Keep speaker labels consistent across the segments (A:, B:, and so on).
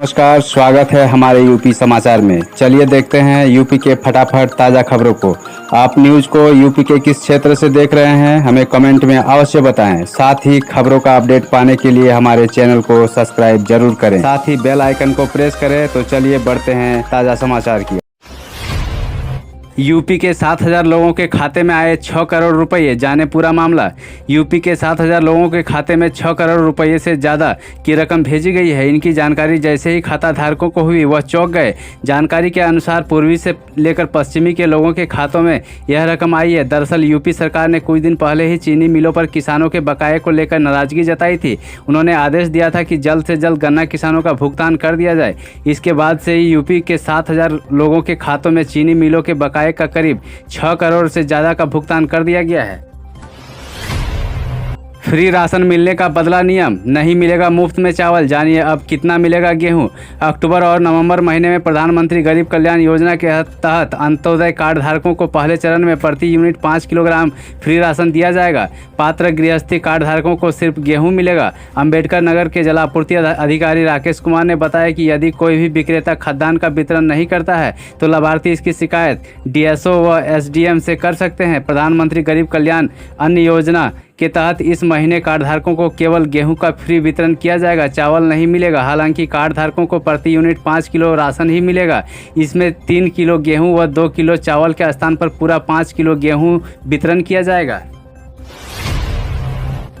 A: नमस्कार, स्वागत है हमारे यूपी समाचार में। चलिए देखते हैं यूपी के फटाफट ताज़ा खबरों को। आप न्यूज़ को यूपी के किस क्षेत्र से देख रहे हैं, हमें कमेंट में अवश्य बताएं। साथ ही खबरों का अपडेट पाने के लिए हमारे चैनल को सब्सक्राइब जरूर करें, साथ ही बेल आइकन को प्रेस करें। तो चलिए बढ़ते हैं ताज़ा समाचार की। यूपी के 7,000 लोगों के खाते में आए 6 करोड़ रुपये, जाने पूरा मामला। यूपी के 7,000 लोगों के खाते में 6 करोड़ रुपये से ज़्यादा की रकम भेजी गई है। इनकी जानकारी जैसे ही खाता धारकों को हुई, वह चौंक गए। जानकारी के अनुसार पूर्वी से लेकर पश्चिमी के लोगों के खातों में यह रकम आई है। दरअसल यूपी सरकार ने कुछ दिन पहले ही चीनी मिलों पर किसानों के बकाये को लेकर नाराजगी जताई थी। उन्होंने आदेश दिया था कि जल्द से जल्द गन्ना किसानों का भुगतान कर दिया जाए। इसके बाद से ही यूपी के 7,000 लोगों के खातों में चीनी मिलों के बकाये का करीब 6 करोड़ से ज्यादा का भुगतान कर दिया गया है। फ्री राशन मिलने का बदला नियम, नहीं मिलेगा मुफ्त में चावल, जानिए अब कितना मिलेगा गेहूं। अक्टूबर और नवंबर महीने में प्रधानमंत्री गरीब कल्याण योजना के तहत अंत्योदय कार्ड धारकों को पहले चरण में प्रति यूनिट 5 किलोग्राम फ्री राशन दिया जाएगा। पात्र गृहस्थी कार्ड धारकों को सिर्फ गेहूं मिलेगा। अंबेडकर नगर के जलापूर्ति अधिकारी राकेश कुमार ने बताया कि यदि कोई भी विक्रेता खाद्यान्न का वितरण नहीं करता है तो लाभार्थी इसकी शिकायत डीएसओ व एसडीएम से कर सकते हैं। प्रधानमंत्री गरीब कल्याण अन्न योजना के तहत इस महीने कार्ड धारकों को केवल गेहूं का फ्री वितरण किया जाएगा, चावल नहीं मिलेगा। हालांकि कार्ड धारकों को प्रति यूनिट 5 किलो राशन ही मिलेगा। इसमें 3 किलो गेहूं व 2 किलो चावल के स्थान पर पूरा 5 किलो गेहूं वितरण किया जाएगा।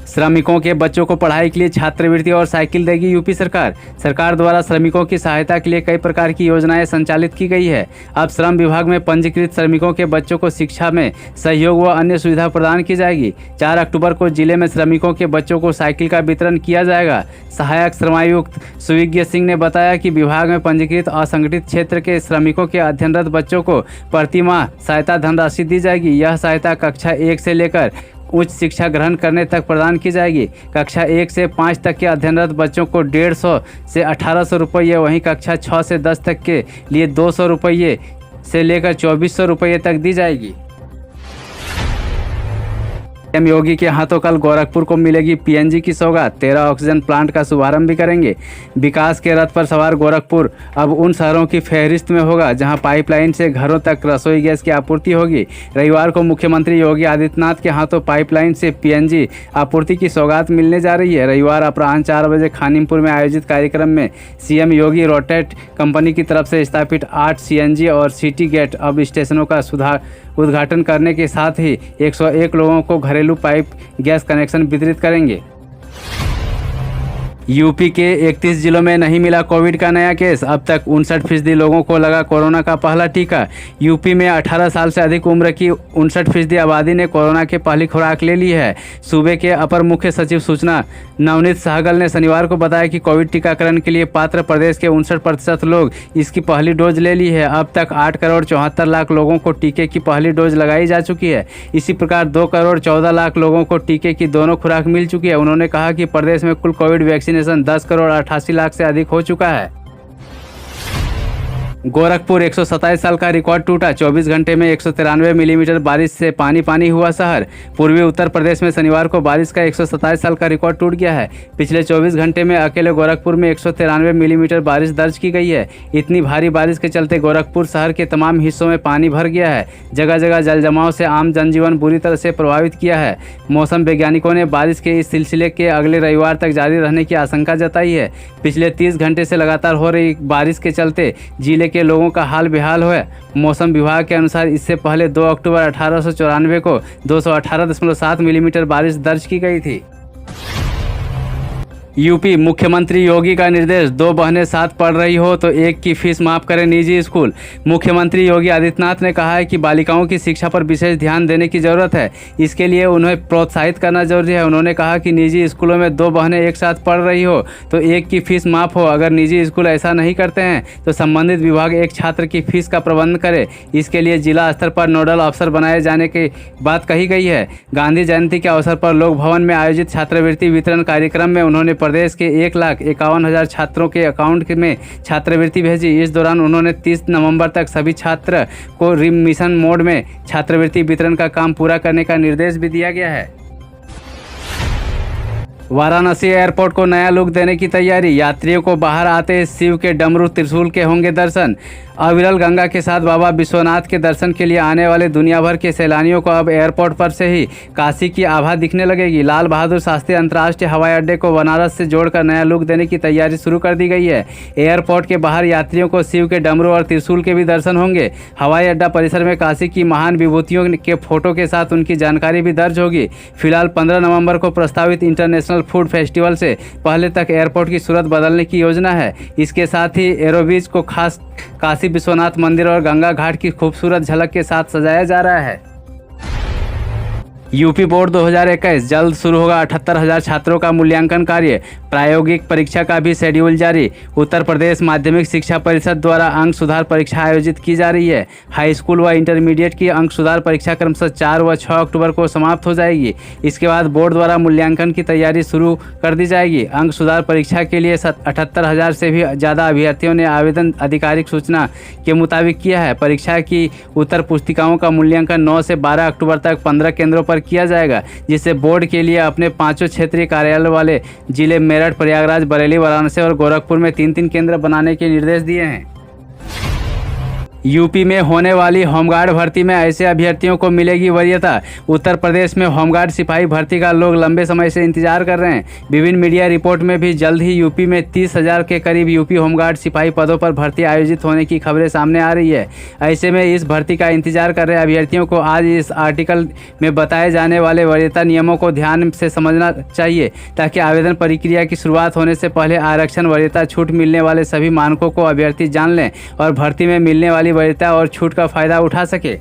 A: श्रमिकों के बच्चों को पढ़ाई के लिए छात्रवृत्ति और साइकिल देगी यूपी सरकार। सरकार द्वारा श्रमिकों की सहायता के लिए कई प्रकार की योजनाएं संचालित की गई है। अब श्रम विभाग में पंजीकृत श्रमिकों के बच्चों को शिक्षा में सहयोग व अन्य सुविधा प्रदान की जाएगी। 4 अक्टूबर को जिले में श्रमिकों के बच्चों को साइकिल का वितरण किया जाएगा। सहायक श्रमायुक्त सुविज्ञ सिंह ने बताया कि विभाग में पंजीकृत असंगठित क्षेत्र के श्रमिकों के अध्ययनरत बच्चों को प्रति माह सहायता धनराशि दी जाएगी। यह सहायता कक्षा 1 से लेकर उच्च शिक्षा ग्रहण करने तक प्रदान की जाएगी। कक्षा 1 से 5 तक के अध्ययनरत बच्चों को 150 से 1800 रुपये, वहीं कक्षा 6 से 10 तक के लिए 200 रुपये से लेकर 2400 रुपये तक दी जाएगी। सीएम योगी के हाथों कल गोरखपुर को मिलेगी पीएनजी की सौगात। 13 ऑक्सीजन प्लांट का शुभारंभ भी करेंगे। विकास के रथ पर सवार गोरखपुर अब उन शहरों की फहरिस्त में होगा जहां पाइपलाइन से घरों तक रसोई गैस की आपूर्ति होगी। रविवार को मुख्यमंत्री योगी आदित्यनाथ के हाथों पाइपलाइन से पीएनजी आपूर्ति की सौगात मिलने जा रही है। रविवार अपराह्न 4 बजे खानिमपुर में आयोजित कार्यक्रम में सीएम योगी रोटेट कंपनी की तरफ से स्थापित 8 सीएनजी और सिटी गेट अब स्टेशनों का उद्घाटन करने के साथ ही 101 लोगों को घरेलू पाइप गैस कनेक्शन वितरित करेंगे। यूपी के 31 जिलों में नहीं मिला कोविड का नया केस। अब तक 59% लोगों को लगा कोरोना का पहला टीका। यूपी में 18 साल से अधिक उम्र की 59% आबादी ने कोरोना की पहली खुराक ले ली है। सूबे के अपर मुख्य सचिव सूचना नवनीत सहगल ने शनिवार को बताया कि कोविड टीकाकरण के लिए पात्र प्रदेश के 59% लोग इसकी पहली डोज ले ली है। अब तक 8 करोड़ 74 लाख लोगों को टीके की पहली डोज लगाई जा चुकी है। इसी प्रकार 2 करोड़ 14 लाख लोगों को टीके की दोनों खुराक मिल चुकी है। उन्होंने कहा कि प्रदेश में कुल कोविड वैक्सीनेशन 10 करोड़ 88 लाख से अधिक हो चुका है। गोरखपुर 127 साल का रिकॉर्ड टूटा। 24 घंटे में 193 मिलीमीटर बारिश से पानी पानी हुआ शहर। पूर्वी उत्तर प्रदेश में शनिवार को बारिश का 127 साल का रिकॉर्ड टूट गया है। पिछले 24 घंटे में अकेले गोरखपुर में 193 मिलीमीटर बारिश दर्ज की गई है। इतनी भारी बारिश के चलते गोरखपुर शहर के तमाम हिस्सों में पानी भर गया है। जगह जगह जल जमाव से आम जनजीवन बुरी तरह से प्रभावित किया है। मौसम वैज्ञानिकों ने बारिश के इस सिलसिले के अगले रविवार तक जारी रहने की आशंका जताई है। पिछले 30 घंटे से लगातार हो रही बारिश के चलते जिले के लोगों का हाल बेहाल हुआ। मौसम विभाग के अनुसार इससे पहले 2 अक्टूबर 1894 को 218.7 मिलीमीटर बारिश दर्ज की गई थी। यूपी मुख्यमंत्री योगी का निर्देश, 2 बहनें साथ पढ़ रही हो तो एक की फीस माफ करें निजी स्कूल। मुख्यमंत्री योगी आदित्यनाथ ने कहा है कि बालिकाओं की शिक्षा पर विशेष ध्यान देने की जरूरत है। इसके लिए उन्हें प्रोत्साहित करना जरूरी है। उन्होंने कहा कि निजी स्कूलों में 2 बहनें एक साथ पढ़ रही हो तो एक की फीस माफ हो। अगर निजी स्कूल ऐसा नहीं करते हैं तो संबंधित विभाग एक छात्र की फीस का प्रबंध करे। इसके लिए जिला स्तर पर नोडल अफसर बनाए जाने की बात कही गई है। गांधी जयंती के अवसर पर लोक भवन में आयोजित छात्रवृत्ति वितरण कार्यक्रम में उन्होंने प्रदेश के 1,51,000 छात्रों के अकाउंट में छात्रवृत्ति भेजी। इस दौरान उन्होंने 30 नवंबर तक सभी छात्र को रिमिशन मोड में छात्रवृत्ति वितरण का काम पूरा करने का निर्देश भी दिया गया है। वाराणसी एयरपोर्ट को नया लुक देने की तैयारी, यात्रियों को बाहर आते शिव के डमरू त्रिशूल के होंगे दर्शन। अविरल गंगा के साथ बाबा विश्वनाथ के दर्शन के लिए आने वाले दुनिया भर के सैलानियों को अब एयरपोर्ट पर से ही काशी की आभा दिखने लगेगी। लाल बहादुर शास्त्री अंतर्राष्ट्रीय हवाई अड्डे को बनारस से जोड़कर नया लुक देने की तैयारी शुरू कर दी गई है। एयरपोर्ट के बाहर यात्रियों को शिव के डमरू और त्रिशूल के भी दर्शन होंगे। हवाई अड्डा परिसर में काशी की महान विभूतियों के फोटो के साथ उनकी जानकारी भी दर्ज होगी। फिलहाल 15 नवंबर को प्रस्तावित इंटरनेशनल फूड फेस्टिवल से पहले तक एयरपोर्ट की सूरत बदलने की योजना है। इसके साथ ही एरोबीच को खास काशी विश्वनाथ मंदिर और गंगा घाट की खूबसूरत झलक के साथ सजाया जा रहा है। यूपी बोर्ड 2021 जल्द शुरू होगा 78,000 छात्रों का मूल्यांकन कार्य, प्रायोगिक परीक्षा का भी शेड्यूल जारी। उत्तर प्रदेश माध्यमिक शिक्षा परिषद द्वारा अंक सुधार परीक्षा आयोजित की जा रही है। हाई स्कूल व इंटरमीडिएट की अंक सुधार परीक्षा क्रमशः 4 व 6 अक्टूबर को समाप्त हो जाएगी। इसके बाद बोर्ड द्वारा मूल्यांकन की तैयारी शुरू कर दी जाएगी। अंक सुधार परीक्षा के लिए 78,000 से भी ज़्यादा अभ्यर्थियों ने आवेदन आधिकारिक सूचना के मुताबिक किया है। परीक्षा की उत्तर पुस्तिकाओं का मूल्यांकन 9 से 12 अक्टूबर तक 15 केंद्रों पर किया जाएगा, जिससे बोर्ड के लिए अपने 5 क्षेत्रीय कार्यालय वाले जिले मेरठ, प्रयागराज, बरेली, वाराणसी और गोरखपुर में 3-3 केंद्र बनाने के निर्देश दिए हैं। यूपी में होने वाली होमगार्ड भर्ती में ऐसे अभ्यर्थियों को मिलेगी वरीयता। उत्तर प्रदेश में होमगार्ड सिपाही भर्ती का लोग लंबे समय से इंतजार कर रहे हैं। विभिन्न मीडिया रिपोर्ट में भी जल्द ही यूपी में 30,000 के करीब यूपी होमगार्ड सिपाही पदों पर भर्ती आयोजित होने की खबरें सामने आ रही है। ऐसे में इस भर्ती का इंतजार कर रहे अभ्यर्थियों को आज इस आर्टिकल में बताए जाने वाले वरीयता नियमों को ध्यान से समझना चाहिए, ताकि आवेदन प्रक्रिया की शुरुआत होने से पहले आरक्षण, वरीयता, छूट मिलने वाले सभी मानकों को अभ्यर्थी जान लें और भर्ती में मिलने वाली वरीयता और छूट का फायदा उठा सके।